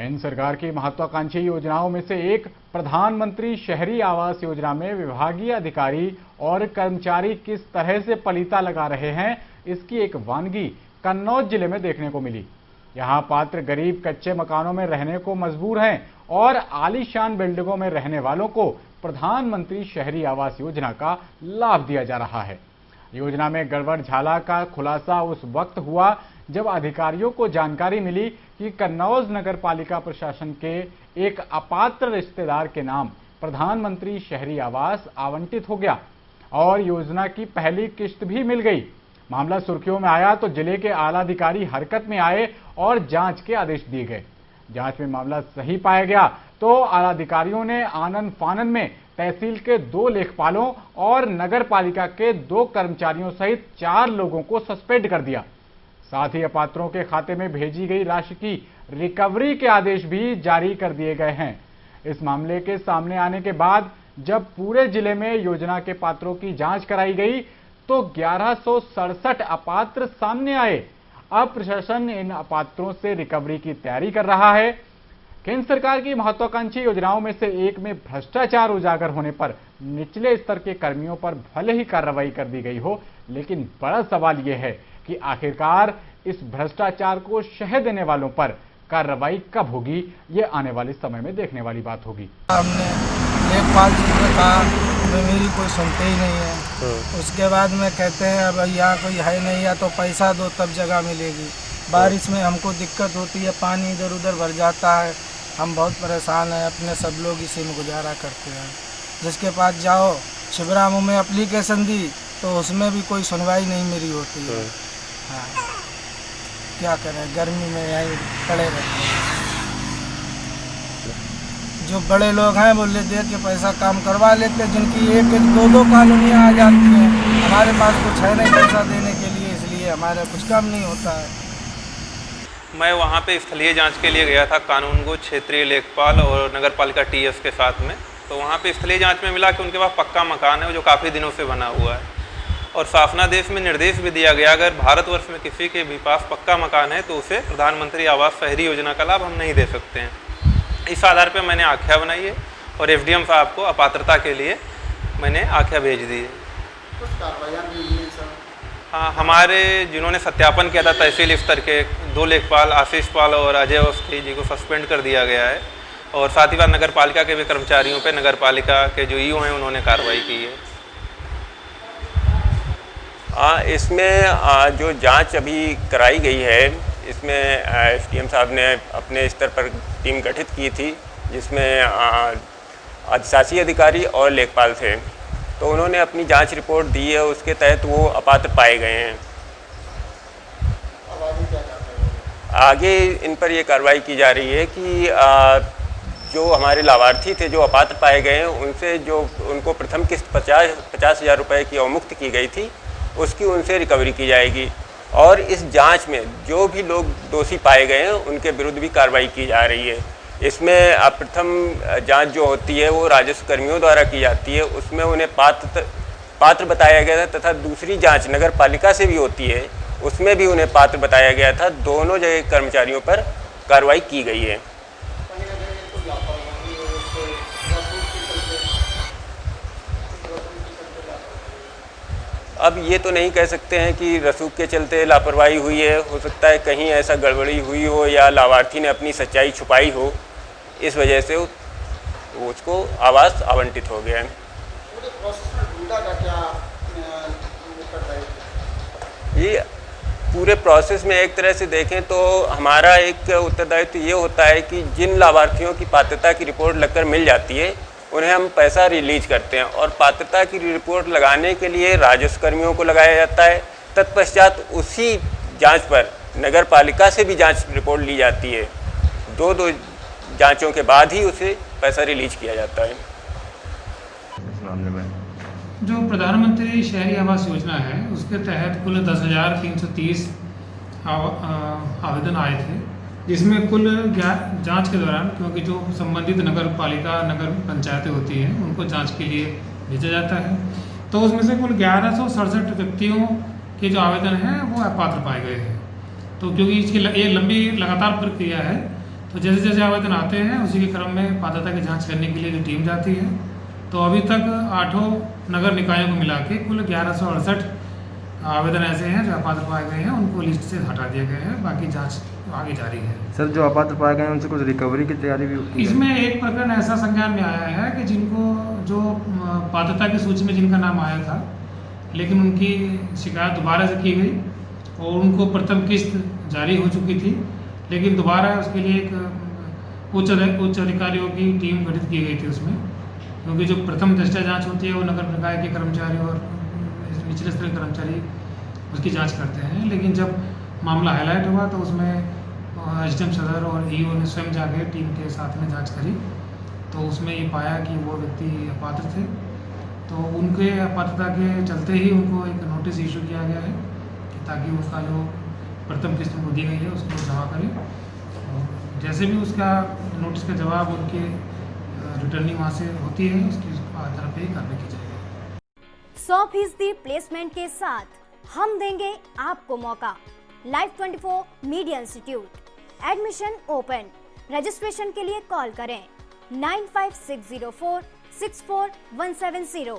केंद्र सरकार की महत्वाकांक्षी योजनाओं में से एक प्रधानमंत्री शहरी आवास योजना में विभागीय अधिकारी और कर्मचारी किस तरह से पलीता लगा रहे हैं, इसकी एक वानगी कन्नौज जिले में देखने को मिली। यहां पात्र गरीब कच्चे मकानों में रहने को मजबूर हैं और आलीशान बिल्डिंगों में रहने वालों को प्रधानमंत्री शहरी आवास योजना का लाभ दिया जा रहा है। योजना में गड़बड़ झाला का खुलासा उस वक्त हुआ जब अधिकारियों को जानकारी मिली कि कन्नौज नगर पालिका प्रशासन के एक अपात्र रिश्तेदार के नाम प्रधानमंत्री शहरी आवास आवंटित हो गया और योजना की पहली किश्त भी मिल गई। मामला सुर्खियों में आया तो जिले के आला अधिकारी हरकत में आए और जांच के आदेश दिए गए। जांच में मामला सही पाया गया तो आला अधिकारियों ने आनन फानन में तहसील के 2 लेखपालों और नगर पालिका के 2 कर्मचारियों सहित 4 लोगों को सस्पेंड कर दिया। साथ ही अपात्रों के खाते में भेजी गई राशि की रिकवरी के आदेश भी जारी कर दिए गए हैं। इस मामले के सामने आने के बाद जब पूरे जिले में योजना के पात्रों की जांच कराई गई तो 1167 अपात्र सामने आए। अब प्रशासन इन अपात्रों से रिकवरी की तैयारी कर रहा है। केंद्र सरकार की महत्वाकांक्षी योजनाओं में से एक में भ्रष्टाचार उजागर होने पर निचले स्तर के कर्मियों पर भले ही कार्रवाई कर दी गई हो, लेकिन बड़ा सवाल यह है कि आखिरकार इस भ्रष्टाचार को शह देने वालों पर कार्रवाई कब होगी, ये आने वाले समय में देखने वाली बात होगी। हमने लेखपाल जी ने कहा मेरी कोई सुनते ही नहीं है। उसके बाद में कहते हैं अब यहाँ कोई है नहीं, या तो पैसा दो तब जगह मिलेगी। बारिश में हमको दिक्कत होती है, पानी इधर उधर भर जाता है, हम बहुत परेशान हैं। अपने सब लोग इसी में गुजारा करते हैं। जिसके पास जाओ शिवरामों में एप्लीकेशन दी तो उसमें भी कोई सुनवाई नहीं मेरी होती है। हाँ, क्या करें, गर्मी में यहीं पड़े रहते हैं। जो बड़े लोग हैं वो ले दे के पैसा काम करवा लेते हैं, जिनकी 1-1, 2-2 कॉलोनियाँ आ जाती हैं। हमारे पास कुछ है नहीं पैसा देने के लिए, इसलिए हमारा कुछ काम नहीं होता है। मैं वहाँ पे स्थलीय जांच के लिए गया था कानूनगो क्षेत्रीय लेखपाल और नगर पालिका टीएस के साथ में। तो वहाँ पे स्थलीय जांच में मिला कि उनके पास पक्का मकान है जो काफ़ी दिनों से बना हुआ है और शासनादेश में निर्देश भी दिया गया अगर भारतवर्ष में किसी के भी पास पक्का मकान है तो उसे प्रधानमंत्री आवास शहरी योजना का लाभ हम नहीं दे सकते हैं। इस आधार पर मैंने आख्या बनाई है और एफडीएम साहब को अपात्रता के लिए मैंने आख्या भेज दी है। हाँ, हमारे जिन्होंने सत्यापन किया था तहसील स्तर के 2 लेखपाल आशीष पाल और अजय अवस्थी जी को सस्पेंड कर दिया गया है और साथ ही साथ नगर पालिका के भी कर्मचारियों पे नगर पालिका के जो ईओ हैं उन्होंने कार्रवाई की है। इसमें जो जांच अभी कराई गई है इसमें एसडीएम साहब ने अपने स्तर पर टीम गठित की थी जिसमें अधिशासी अधिकारी और लेखपाल थे। तो उन्होंने अपनी जांच रिपोर्ट दी है, उसके तहत वो अपात्र पाए गए हैं। आगे इन पर ये कार्रवाई की जा रही है कि जो हमारे लाभार्थी थे जो अपात्र पाए गए हैं उनसे जो उनको प्रथम किस्त 50,000 रुपये की अवमुक्त की गई थी उसकी उनसे रिकवरी की जाएगी और इस जांच में जो भी लोग दोषी पाए गए हैं उनके विरुद्ध भी कार्रवाई की जा रही है। इसमें प्रथम जांच जो होती है वो राजस्व कर्मियों द्वारा की जाती है, उसमें उन्हें पात्र बताया गया था तथा दूसरी जांच नगर पालिका से भी होती है, उसमें भी उन्हें पात्र बताया गया था। दोनों जगह कर्मचारियों पर कार्रवाई की गई है। अब ये तो नहीं कह सकते हैं कि रसूख के चलते लापरवाही हुई है, हो सकता है कहीं ऐसा गड़बड़ी हुई हो या लाभार्थी ने अपनी सच्चाई छुपाई हो, इस वजह से उसको आवास आवंटित हो गया है। ये पूरे प्रोसेस में एक तरह से देखें तो हमारा एक उत्तरदायित्व ये होता है कि जिन लाभार्थियों की पात्रता की रिपोर्ट लगकर मिल जाती है उन्हें हम पैसा रिलीज करते हैं और पात्रता की रिपोर्ट लगाने के लिए राजस्व कर्मियों को लगाया जाता है। तत्पश्चात उसी जांच पर नगर पालिका से भी जांच रिपोर्ट ली जाती है। दो जांचों के बाद ही उसे पैसा रिलीज किया जाता है। इस मामले में जो प्रधानमंत्री शहरी आवास योजना है उसके तहत कुल 10,330 आवेदन आए थे, जिसमें कुल जांच के दौरान क्योंकि जो संबंधित नगर पालिका नगर पंचायतें होती हैं उनको जांच के लिए भेजा जाता है, तो उसमें से कुल 1167 व्यक्तियों के जो आवेदन हैं वो अपात्र पाए गए हैं। तो क्योंकि इसकी ये लंबी लगातार प्रक्रिया है तो जैसे जैसे आवेदन आते हैं उसी के क्रम में पात्रता की जांच करने के लिए जो टीम जाती है। तो अभी तक 8 नगर निकायों को मिला के कुल 1168 आवेदन ऐसे हैं जो अपात्र पाए गए हैं, उनको लिस्ट से हटा दिए गए हैं, बाकी जांच आगे जारी है। सर, जो अपात्र पाए गए हैं उनसे कुछ रिकवरी की तैयारी भी होती है? इसमें एक प्रकरण ऐसा संज्ञान में आया है कि जिनको जो पात्रता की सूची में जिनका नाम आया था, लेकिन उनकी शिकायत दोबारा से की गई और उनको प्रथम किस्त जारी हो चुकी थी, लेकिन दोबारा उसके लिए एक उच्च अधिकारियों की टीम गठित की गई थी उसमें, क्योंकि जो प्रथम दृष्टया जांच होती है वो नगर निकाय के कर्मचारी और निचले स्तर के कर्मचारी उसकी जांच करते हैं। लेकिन जब मामला हाईलाइट हुआ तो उसमें एसडीएम सदर और ईओ ने स्वयं जाके टीम के साथ में जांच करी, तो उसमें ये पाया कि वो व्यक्ति अपात्र थे। तो उनके अपात्रता के चलते ही उनको एक नोटिस इशू किया गया है कि ताकि उसका जो प्रथम किस्त उनको दी गई है उसको जमा करें, और जैसे भी उसका नोटिस का जवाब उनके रिटर्निंग वहाँ से होती है उसकी आधार पर ही कार्रवाई की जाएगी। 100% प्लेसमेंट के साथ हम देंगे आपको मौका। Live 24 media institute, admission open. Registration के लिए कॉल करें 95604 64170।